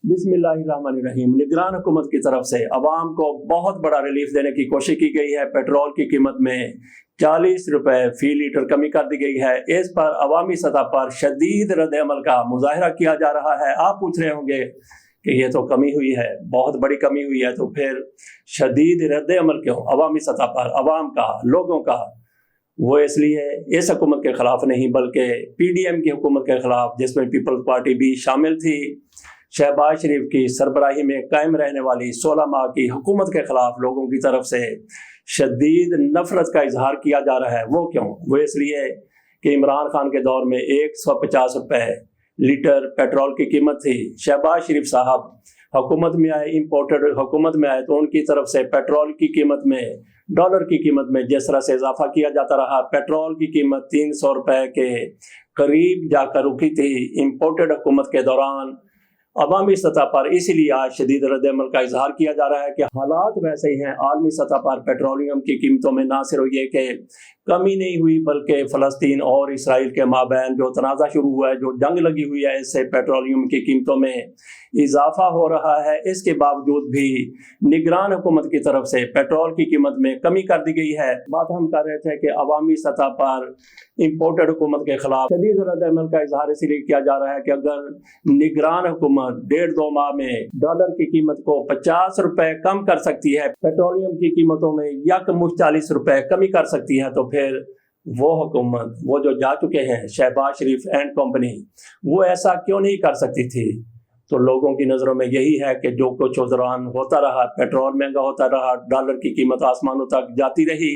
बिस्मिल्लाहिर्रहमानिर्रहीम। निगरान हुकूमत की तरफ से अवाम को बहुत बड़ा रिलीफ देने की कोशिश की गई है। पेट्रोल की कीमत में 40 रुपए फी लीटर कमी कर दी गई है। इस पर अवामी सतह पर शदीद रद्द अमल का मुजाहरा किया जा रहा है। आप पूछ रहे होंगे कि ये तो कमी हुई है, बहुत बड़ी कमी हुई है, तो फिर शदीद रद्द अमल क्यों अवामी सतह पर, अवाम का, लोगों का? वो इसलिए इस हुकूमत के खिलाफ नहीं बल्कि PDM की हुकूमत के खिलाफ, जिसमें पीपल्स पार्टी भी शामिल थी। शहबाज शरीफ की सरबराही में कायम रहने वाली 16 माह की हुकूमत के खिलाफ लोगों की तरफ से शदीद नफरत का इजहार किया जा रहा है। वो क्यों? वो इसलिए कि इमरान खान के दौर में 150 रुपए लीटर पेट्रोल की कीमत थी। शहबाज शरीफ साहब हुकूमत में आए, इंपोर्टेड हुकूमत में आए, तो उनकी तरफ से पेट्रोल की कीमत में, डॉलर की कीमत में जिस तरह से इजाफा किया जाता रहा, पेट्रोल की कीमत 300 रुपए के करीब जाकर रुकी थी इंपोर्टेड हुकूमत के दौरान अवामी सतह पर। इसीलिए आज शदीद रद्द अमल का इजहार किया जा रहा है कि हालात वैसे ही हैं। आलमी सतह पर पेट्रोलियम की कीमतों में ना सिर्फ ये कि कमी नहीं हुई बल्कि फ़लस्तीन और इसराइल के माबैन जो तनाज़ा शुरू हुआ है, जो जंग लगी हुई है, इससे पेट्रोलियम की कीमतों में इजाफा हो रहा है। इसके बावजूद भी निगरान हुकूमत की तरफ से पेट्रोल की कीमत में कमी कर दी गई है। बात हम कर रहे थे कि अवामी सतह पर इंपोर्टेड हुकूमत के खिलाफ शदीद रद्द अमल का इजहार इसलिए किया जा रहा है कि अगर निगरान हुकूमत 1.5-2 माह में डॉलर की कीमत को 50 रुपए कम कर सकती है, पेट्रोलियम की कीमतों में यकमुश्त 40 रुपए कमी कर सकती है, तो फिर वो हुकूमत, वो जो जा चुके हैं शहबाज शरीफ एंड कंपनी, वो ऐसा क्यों नहीं कर सकती थी? तो लोगों की नज़रों में यही है कि जो कुछ उस दौरान होता रहा, पेट्रोल महंगा होता रहा, डॉलर की कीमत आसमानों तक जाती रही,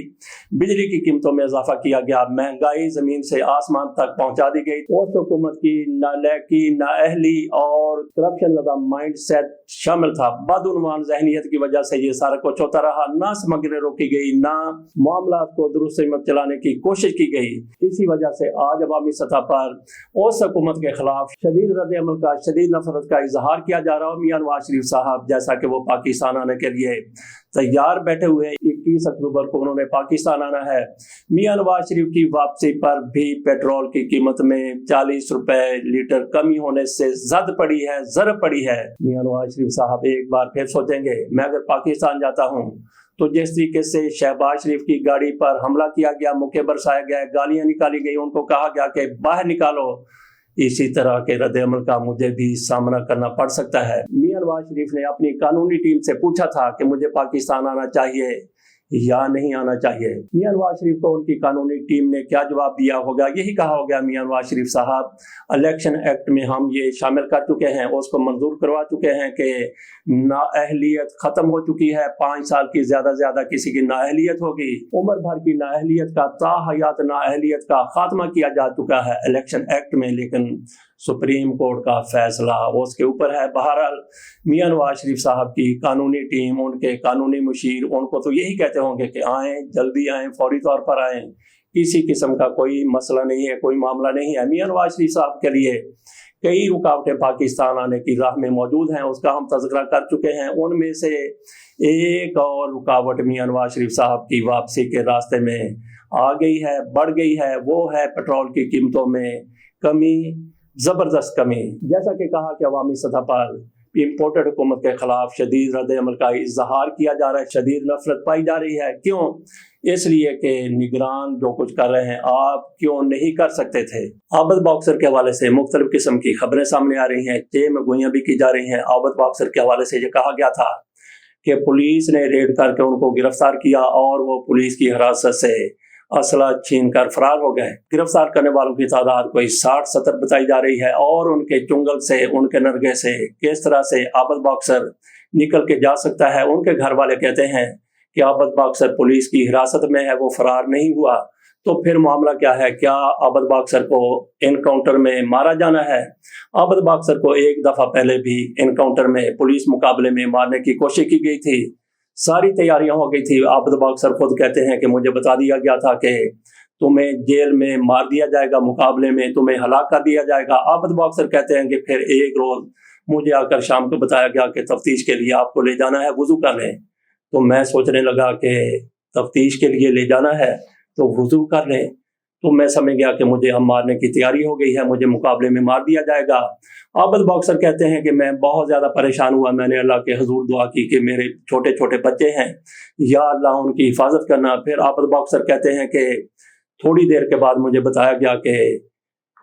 बिजली की कीमतों में इजाफा किया गया, महंगाई ज़मीन से आसमान तक पहुंचा दी गई। उस हुकूमत की नालायकी, नाअहली और करप्शन ज़्यादा माइंड सेट शामिल था। बदउनवान ज़हनियत की वजह से ये सारा कुछ होता रहा। ना समग्री रोकी गई, ना मामला को दुरुस्त हिम्मत चलाने की कोशिश की गई। इसी वजह से आज अवामी सतह पर उस हुकूमत के खिलाफ शदीद रद्द अमल का, शदीद नफरत का इजहार किया जा रहा है। मियां नवाज शरीफ साहब जैसा कि वो पाकिस्तान आने के लिए तैयार बैठे हुए, 21 अक्टूबर को उन्होंने पाकिस्तान आना है। मियां नवाज शरीफ की वापसी पर भी पेट्रोल की कीमत में 40 रुपए लीटर कमी होने से जद पड़ी है, जरब पड़ी है। मियां नवाज शरीफ साहब एक बार फिर सोचेंगे, मैं अगर पाकिस्तान जाता हूँ तो जिस तरीके से शहबाज शरीफ की गाड़ी पर हमला किया गया, मुक्के बरसाया गया, गालियां निकाली गई, उनको कहा गया कि बाहर निकालो, इसी तरह के रद्द अमल का मुझे भी सामना करना पड़ सकता है। मियां नवाज शरीफ ने अपनी कानूनी टीम से पूछा था कि मुझे पाकिस्तान आना चाहिए या नहीं आना चाहिए। मियां नवाज शरीफ को उनकी कानूनी टीम ने क्या जवाब दिया होगा? यही कहा होगा, मियां नवाज शरीफ साहब, इलेक्शन एक्ट में हम ये शामिल कर चुके हैं, उसको मंजूर करवा चुके हैं कि नाअहलियत खत्म हो चुकी है, 5 साल की ज्यादा किसी की नाअहलियत होगी, उम्र भर की नाअहलियत का, ताहयात नाअहलियत का खात्मा किया जा चुका है इलेक्शन एक्ट में। लेकिन सुप्रीम कोर्ट का फैसला उसके ऊपर है। बहरहाल मियां नवाज शरीफ साहब की कानूनी टीम, उनके कानूनी मुशीर, उनको तो यही कहते होंगे कि आएँ, जल्दी आएँ, फौरी तौर पर आएँ, किसी किस्म का कोई मसला नहीं है, कोई मामला नहीं है। मियां नवाज शरीफ साहब के लिए कई रुकावटें पाकिस्तान आने की राह में मौजूद हैं, उसका हम तज़किरा कर चुके हैं। उनमें से एक और रुकावट मियां नवाज शरीफ साहब की वापसी के रास्ते में आ गई है, बढ़ गई है। वो है पेट्रोल की कीमतों में कमी, ज़बरदस्त कमी। जैसा कि कहा कि अवामी सतह पर इम्पोर्टेड हुकूमत के खिलाफ शदीद रद्द अमल का इजहार किया जा रहा है, शदीद नफरत पाई जा रही है। क्यों? इसलिए कि निगरान जो कुछ कर रहे हैं आप क्यों नहीं कर सकते थे। आबद बॉक्सर के हवाले से मुख्तलिफ किस्म की खबरें सामने आ रही हैं, चे में गोइयां भी की जा रही हैं। आबद बॉक्सर के हवाले से ये कहा गया था कि पुलिस ने रेड करके उनको गिरफ्तार किया और वो पुलिस की हिरासत से असला छीन कर फरार हो गए। गिरफ्तार करने वालों की तादाद कोई 60-70 बताई जा रही है और उनके चुंगल से, उनके नरगे से किस तरह से आबद बॉक्सर निकल के जा सकता है। उनके घर वाले कहते हैं कि आबद बॉक्सर पुलिस की हिरासत में है, वो फरार नहीं हुआ। तो फिर मामला क्या है? क्या आबद बॉक्सर को एनकाउंटर में मारा जाना है? आबद बॉक्सर को एक दफा पहले भी एनकाउंटर में, पुलिस मुकाबले में मारने की कोशिश की गई थी, सारी तैयारियां हो गई थी। आबद बॉक्सर खुद कहते हैं कि मुझे बता दिया गया था कि तुम्हें जेल में मार दिया जाएगा, मुकाबले में तुम्हें हलाक कर दिया जाएगा। आबद बॉक्सर कहते हैं कि फिर एक रोज मुझे आकर शाम को बताया गया कि तफ्तीश के लिए आपको ले जाना है, वुजू कर लें। तो मैं सोचने लगा कि तफ्तीश के लिए ले जाना है तो वुजू कर लें, तो मैं समझ गया कि मुझे अब मारने की तैयारी हो गई है, मुझे मुकाबले में मार दिया जाएगा। आबिद बॉक्सर कहते हैं कि मैं बहुत ज़्यादा परेशान हुआ, मैंने अल्लाह के हुजूर दुआ की कि मेरे छोटे छोटे बच्चे हैं, या अल्लाह उनकी हिफाजत करना। फिर आबिद बॉक्सर कहते हैं कि थोड़ी देर के बाद मुझे बताया गया कि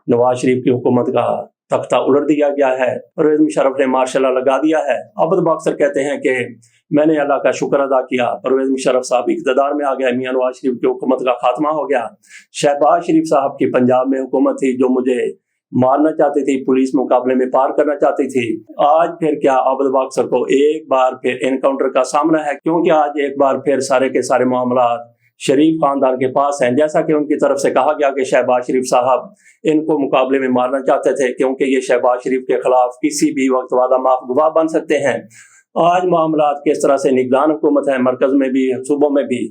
नवाज शरीफ की हुकूमत का तख्ता उलट दिया गया है, परवेज मुशर्रफ ने मार्शल लॉ लगा दिया है। आबिद बॉक्सर कहते हैं कि मैंने अल्लाह का शुक्र अदा किया, परवेज मुशर्रफ साहब इक़्तिदार में आ गए, मियां नवाज शरीफ की हुकूमत का खात्मा हो गया। शहबाज शरीफ साहब की पंजाब में हुकूमत थी जो मुझे मारना चाहती थी, पुलिस मुकाबले में पार करना चाहती थी। आज फिर क्या आबिद बॉक्सर को एक बार फिर एनकाउंटर का सामना है, क्योंकि आज एक बार फिर सारे के सारे मामला शरीफ खानदान के पास हैं। जैसा कि उनकी तरफ से कहा गया कि शहबाज शरीफ साहब इनको मुकाबले में मारना चाहते थे, क्योंकि ये शहबाज शरीफ के खिलाफ किसी भी वक्त वादा माफ गवाह बन सकते हैं। आज मामला किस तरह से निगरान हुकूमत है, मरकज में भी सूबों में भी,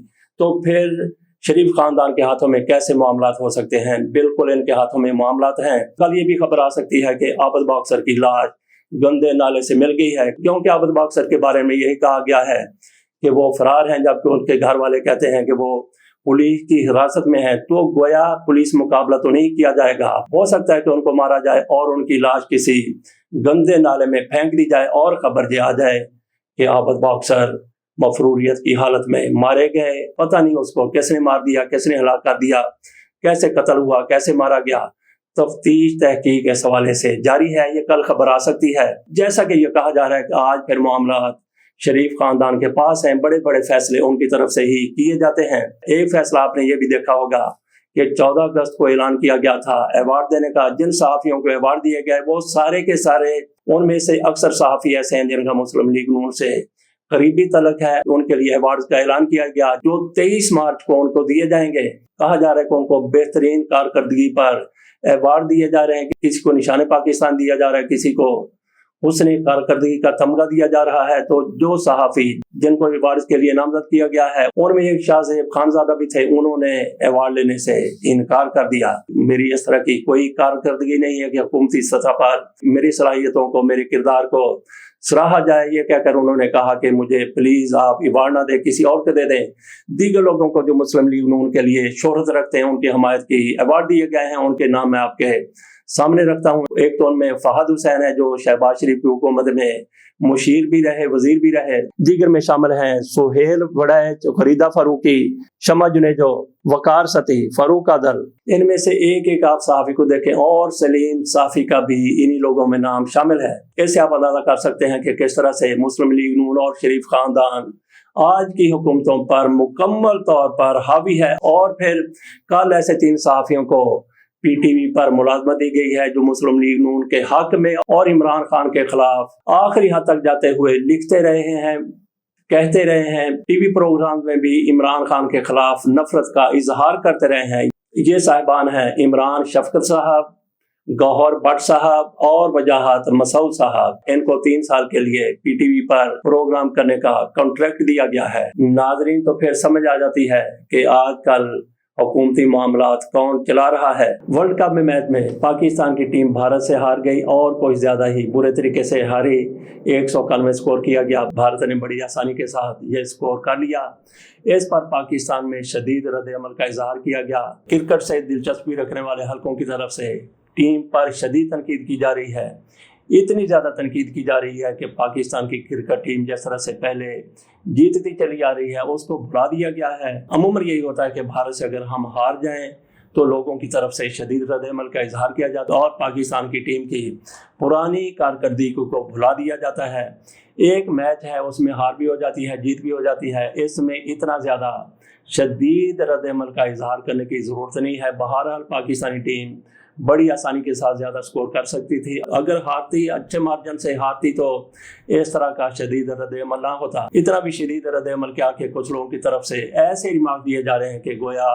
तो फिर शरीफ खानदान के हाथों में कैसे मामला हो सकते हैं? बिल्कुल इनके हाथों में मामला हैं। कल ये भी खबर आ सकती है कि आबिद बॉक्सर की लाश गंदे नाले से मिल गई है, क्योंकि आबिद बॉक्सर के बारे में यही कहा गया है कि वो फरार हैं, जबकि उनके घर वाले कहते हैं कि वो पुलिस की हिरासत में है। तो गोया पुलिस मुकाबला तो नहीं किया जाएगा, हो सकता है कि उनको मारा जाए और उनकी लाश किसी गंदे नाले में फेंक दी जाए और खबर ये आ जाए कि आबिद बॉक्सर मफरूरियत की हालत में मारे गए। पता नहीं उसको किसने मार दिया, किसने हलाक कर दिया, कैसे कत्ल हुआ, कैसे मारा गया। तफ्तीश तहकीक इस हवाले से जारी है, ये कल खबर आ सकती है। जैसा कि ये कहा जा रहा है कि आज फिर मामला शरीफ खानदान के पास हैं, बड़े बड़े फैसले उनकी तरफ से ही किए जाते हैं। एक फैसला आपने ये भी देखा होगा कि 14 अगस्त को ऐलान किया गया था अवार्ड देने का। जिन सहाफ़ियों को अवार्ड दिए गए वो सारे के सारे, उनमें से अक्सर सहाफ़ी ऐसे हैं जिनका मुस्लिम लीग नून से करीबी तलक है। उनके लिए अवार्ड का ऐलान किया गया जो 23 मार्च को उनको दिए जाएंगे। कहा जा रहा है कि उनको बेहतरीन कारकर्दगी पर अवार्ड दिए जा रहे हैं। किसी को निशान पाकिस्तान दिया जा रहा है, किसी को उसने कारकर्दगी का तमगा दिया जा रहा है। तो जो सहाफ़ी जिनको अवार्ड के लिए नामजद किया गया है, उनमें एक शाहज़ेब खानज़ादा भी थे, उन्होंने अवार्ड लेने से इनकार कर दिया। मेरी इस तरह की कोई कारकर्दगी नहीं है कि हुकूमती सतह पर मेरी सलाहियतों को, मेरे किरदार को सराहा जाए। ये कहकर उन्होंने कहा कि मुझे प्लीज़ आप अवार्ड ना दें, किसी और को दे दें। दीगर लोगों को जो मुस्लिम लीग नून के लिए शोहरत रखते हैं, उनकी हमायत की अवार्ड दिए गए हैं, उनके नाम मैं आपके सामने रखता हूँ। एक तो उनमें फहद हुसैन है जो शहबाज शरीफ की हुकूमत में मुशीर भी रहे, वजीर भी रहे। दीगर में शामिल हैं सुहेल वड़ैच, फरीदा फारूकी, शमा जुनेजो, वकार सती, फरूक आदल। इनमें से एक एक आप सहाफ़ी को देखें, और सलीम साफ़ी का भी इन्हीं लोगों में नाम शामिल है। इससे आप अंदाजा कर सकते हैं कि किस तरह से मुस्लिम लीग नून और शरीफ खानदान आज की हुकूमतों पर मुकम्मल तौर पर हावी है। और फिर कल ऐसे 3 सहाफ़ियों को PTV पर मुलाजमत दी गई है जो मुस्लिम लीग नून के हक में और इमरान खान के खिलाफ आखिरी हद तक जाते हुए लिखते रहे हैं, कहते रहे हैं। टीवी प्रोग्राम में भी इमरान खान के खिलाफ नफरत का इजहार करते रहे हैं। ये साहिबान हैं इमरान शफकत साहब, गौहर भट्ट साहब और वजाहत मसूद साहब। इनको 3 साल के लिए PTV पर प्रोग्राम करने का कॉन्ट्रैक्ट दिया गया है। नाजरीन, तो फिर समझ आ जाती है कि आजकल हुकूमती मामलात कौन चला रहा है। वर्ल्ड कप में मैच में पाकिस्तान की टीम भारत से हार गई और कुछ ज़्यादा ही बुरे तरीके से हारी। 100 में स्कोर किया गया, भारत ने बड़ी आसानी के साथ ये स्कोर कर लिया। इस पर पाकिस्तान में शदीद रद्द-ए-अमल का इजहार किया गया। क्रिकेट से दिलचस्पी रखने वाले हलकों की तरफ से टीम पर शदीद तनकीद की जा रही है। इतनी ज़्यादा तनकीद की जा रही है कि पाकिस्तान की क्रिकेट टीम जिस तरह से पहले जीतती चली आ रही है उसको भुला दिया गया है। अमूमन यही होता है कि भारत से अगर हम हार जाएं तो लोगों की तरफ से शदीद रद्द-ए-अमल का इजहार किया जाता है और पाकिस्तान की टीम की पुरानी कारकर्दगी को भुला दिया जाता है। एक मैच है उसमें हार भी हो जाती है, जीत भी हो जाती है। इसमें इतना ज़्यादा शदीद रद्द-ए-अमल का इजहार करने की ज़रूरत नहीं है। बहरहाल पाकिस्तानी टीम बड़ी आसानी के साथ ज़्यादा स्कोर कर सकती थी। अगर हारती, अच्छे मार्जिन से हारती, तो इस तरह का शदीद रद्द-ए-अमल ना होता। इतना भी शदीद रद्द-ए-अमल क्या कि कुछ लोगों की तरफ से ऐसे रिमार्क दिए जा रहे हैं कि गोया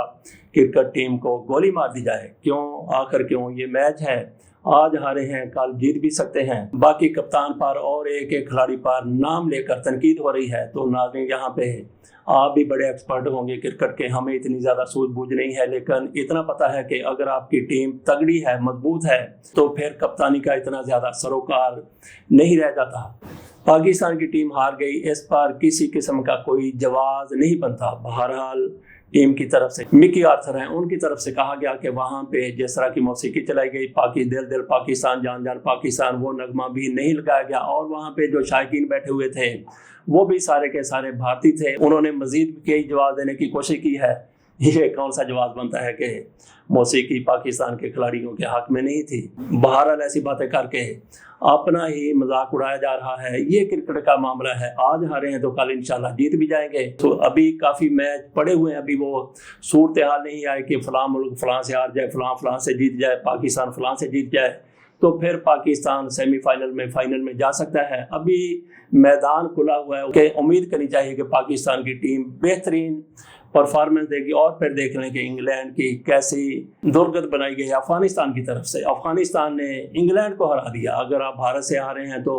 क्रिकेट टीम को गोली मार दी जाए। क्यों, आखिर क्यों? ये मैच है, आज हारे हैं कल जीत भी सकते हैं। बाकी कप्तान पर और एक एक खिलाड़ी पर नाम लेकर तनकीद हो रही है। तो नाज़रीन, यहाँ पे आप भी बड़े एक्सपर्ट होंगे क्रिकेट के, हमें इतनी ज़्यादा सूझबूझ नहीं है, लेकिन इतना पता है कि अगर आपकी टीम तगड़ी है, मजबूत है, तो फिर कप्तानी का इतना ज़्यादा सरोकार नहीं रह जाता। पाकिस्तान की टीम हार गई, इस पर किसी किस्म का कोई जवाब नहीं बनता। बहरहाल ٹیم کی طرف سے مکی آرتھر ہیں، ان کی طرف سے کہا گیا کہ وہاں پہ جس طرح کی موسیقی چلائی گئی، دل دل پاکستان، جان جان پاکستان، وہ نغمہ بھی نہیں لگایا گیا، اور وہاں پہ جو شائقین بیٹھے ہوئے تھے وہ بھی سارے کے سارے بھارتی تھے۔ انہوں نے مزید بھی کئی جواب دینے کی کوشش کی ہے۔ یہ کون سا جواز بنتا ہے کہ موسیقی پاکستان کے کھلاڑیوں کے حق میں نہیں تھی؟ بہرحال ایسی باتیں کر کے اپنا ہی مذاق اڑایا جا رہا ہے۔ یہ کرکٹ کا معاملہ ہے، آج ہارے ہیں تو کل انشاءاللہ جیت بھی جائیں گے۔ تو ابھی کافی میچ پڑے ہوئے ہیں، ابھی وہ صورتحال نہیں آئے کہ فلاں ملک فلاں سے ہار جائے، فلاں سے جیت جائے، پاکستان فلاں سے جیت جائے تو پھر پاکستان سیمی فائنل میں فائنل میں جا سکتا ہے۔ ابھی میدان کھلا ہوا ہے کہ امید کرنی چاہیے کہ پاکستان کی ٹیم بہترین پرفارمنس دے گی، اور پھر دیکھ لیں کہ انگلینڈ کی کیسی درگت بنائی گئی ہے افغانستان کی طرف سے۔ افغانستان نے انگلینڈ کو ہرا دیا۔ اگر آپ بھارت سے ہارے ہیں تو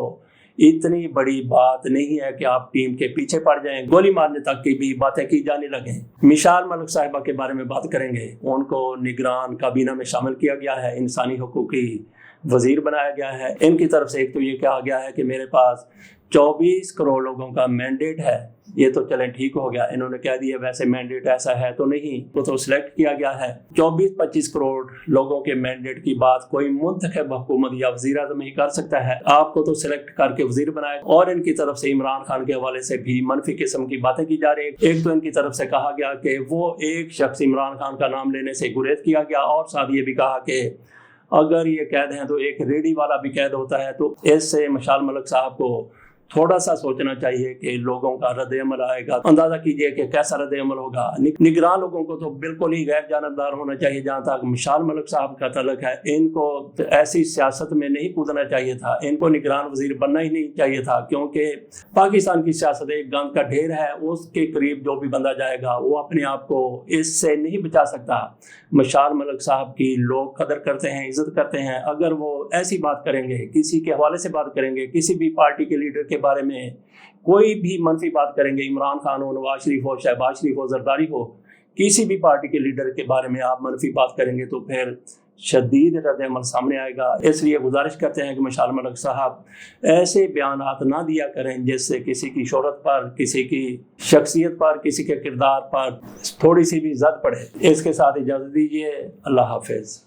اتنی بڑی بات نہیں ہے کہ آپ ٹیم کے پیچھے پڑ جائیں، گولی مارنے تک کی بھی باتیں کی جانے لگیں۔ مشال ملک صاحبہ کے بارے میں بات کریں گے۔ ان کو نگران کابینہ میں شامل کیا گیا ہے، انسانی حقوق کی وزیر بنایا گیا ہے۔ ان کی طرف سے ایک تو یہ کہا گیا ہے کہ میرے پاس 24 کروڑ لوگوں کا مینڈیٹ ہے۔ یہ تو چلیں ٹھیک ہو گیا، انہوں نے کہہ دیا ویسے مینڈیٹ ایسا ہے تو نہیں، تو سلیکٹ کیا گیا ہے۔ 24-25 کروڑ لوگوں کے مینڈیٹ کی بات کوئی منتخب حکومت یا وزیر اعظم ہی کر سکتا ہے۔ آپ کو تو سلیکٹ کر کے وزیر بنائے۔ اور ان کی طرف سے عمران خان کے حوالے سے بھی منفی قسم کی باتیں کی جا رہی ہیں۔ ایک تو ان کی طرف سے کہا گیا کہ وہ ایک شخص عمران خان کا نام لینے سے گریز کیا گیا، اور ساتھ یہ بھی کہا کہ اگر یہ قید ہیں تو ایک ریڈی والا بھی قید ہوتا ہے۔ تو اس سے مشال ملک صاحب کو تھوڑا سا سوچنا چاہیے کہ لوگوں کا رد عمل آئے گا، اندازہ کیجئے کہ کیسا رد عمل ہوگا۔ نگران لوگوں کو تو بالکل ہی غیر جانبدار ہونا چاہیے۔ جہاں تک مشال ملک صاحب کا تعلق ہے، ان کو ایسی سیاست میں نہیں کودنا چاہیے تھا، ان کو نگران وزیر بننا ہی نہیں چاہیے تھا، کیونکہ پاکستان کی سیاست ایک گند کا ڈھیر ہے۔ اس کے قریب جو بھی بندہ جائے گا وہ اپنے آپ کو اس سے نہیں بچا سکتا۔ مشال ملک صاحب کی لوگ قدر کرتے ہیں، عزت کرتے ہیں۔ اگر وہ ایسی بات کریں گے، کسی کے حوالے سے بات کریں گے، کسی بھی پارٹی کے لیڈر کے بارے میں کوئی بھی منفی بات کریں گے، عمران خان ہو، نواز شریف ہو، شہباز شریف ہو، زرداری ہو، کسی بھی پارٹی کے لیڈر کے بارے میں آپ منفی بات کریں گے تو پھر شدید رد عمل سامنے آئے گا۔ اس لیے گزارش کرتے ہیں کہ مشال ملک صاحب ایسے بیانات نہ دیا کریں جس سے کسی کی شہرت پر، کسی کی شخصیت پر، کسی کے کردار پر تھوڑی سی بھی زد پڑے۔ اس کے ساتھ اجازت دیجیے، اللہ حافظ۔